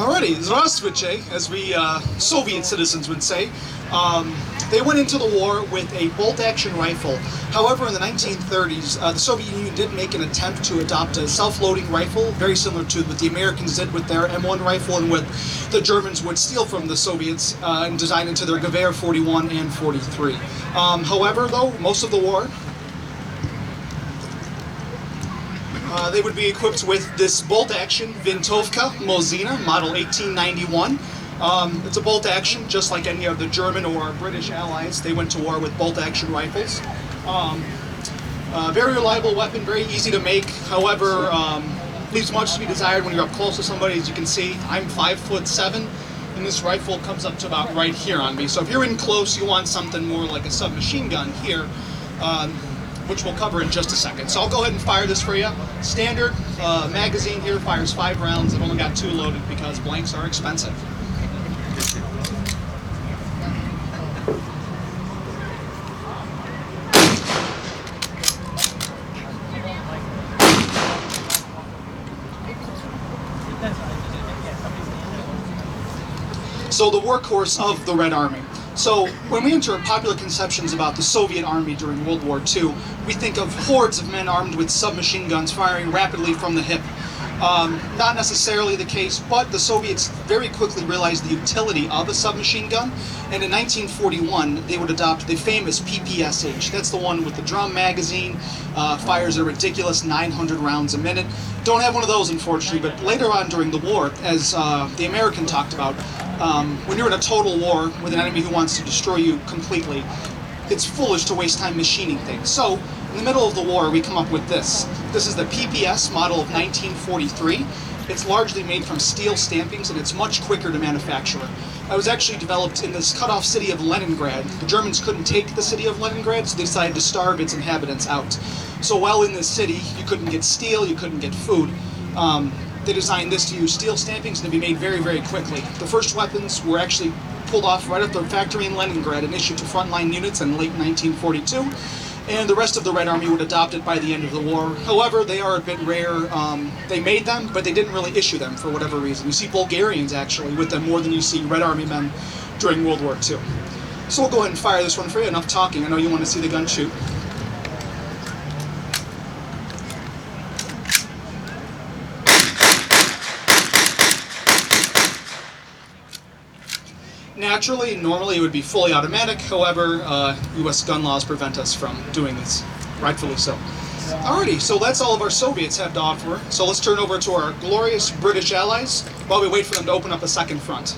Alrighty, Zdravstvuyte, as we Soviet citizens would say. They went into the war with a bolt-action rifle. However, in the 1930s, the Soviet Union did make an attempt to adopt a self-loading rifle, very similar to what the Americans did with their M1 rifle and what the Germans would steal from the Soviets and design into their Gewehr 41 and 43. However, though, most of the war, they would be equipped with this bolt-action Vintovka Mosin, model 1891. It's a bolt-action, just like any of the German or British allies. They went to war with bolt-action rifles. Very reliable weapon, very easy to make. However, leaves much to be desired when you're up close to somebody. As you can see, I'm 5'7", and this rifle comes up to about right here on me. So if you're in close, you want something more like a submachine gun here, which we'll cover in just a second. So I'll go ahead and fire this for you. Standard magazine here fires 5 rounds. I've only got 2 loaded because blanks are expensive. So the workhorse of the Red Army. So when we enter popular conceptions about the Soviet Army during World War II, we think of hordes of men armed with submachine guns firing rapidly from the hip. Not necessarily the case, but the Soviets very quickly realized the utility of a submachine gun, and in 1941 they would adopt the famous PPSH. That's the one with the drum magazine, fires a ridiculous 900 rounds a minute. Don't have one of those, unfortunately, but later on during the war, as the American talked about, when you're in a total war with an enemy who wants to destroy you completely, it's foolish to waste time machining things. So, in the middle of the war, we come up with this. This is the PPS model of 1943. It's largely made from steel stampings, and it's much quicker to manufacture. It was actually developed in this cut-off city of Leningrad. The Germans couldn't take the city of Leningrad, so they decided to starve its inhabitants out. So while in this city, you couldn't get steel, you couldn't get food. They designed this to use steel stampings and to be made very, very quickly. The first weapons were actually pulled off right at the factory in Leningrad and issued to frontline units in late 1942. And the rest of the Red Army would adopt it by the end of the war. However, they are a bit rare. They made them, but they didn't really issue them for whatever reason. You see Bulgarians, actually, with them more than you see Red Army men during World War II. So we'll go ahead and fire this one for you. Enough talking. I know you want to see the gun shoot. Naturally, normally it would be fully automatic. However, U.S. gun laws prevent us from doing this, rightfully so. Alrighty, so that's all of our Soviets have to offer. So let's turn over to our glorious British allies while we wait for them to open up a second front.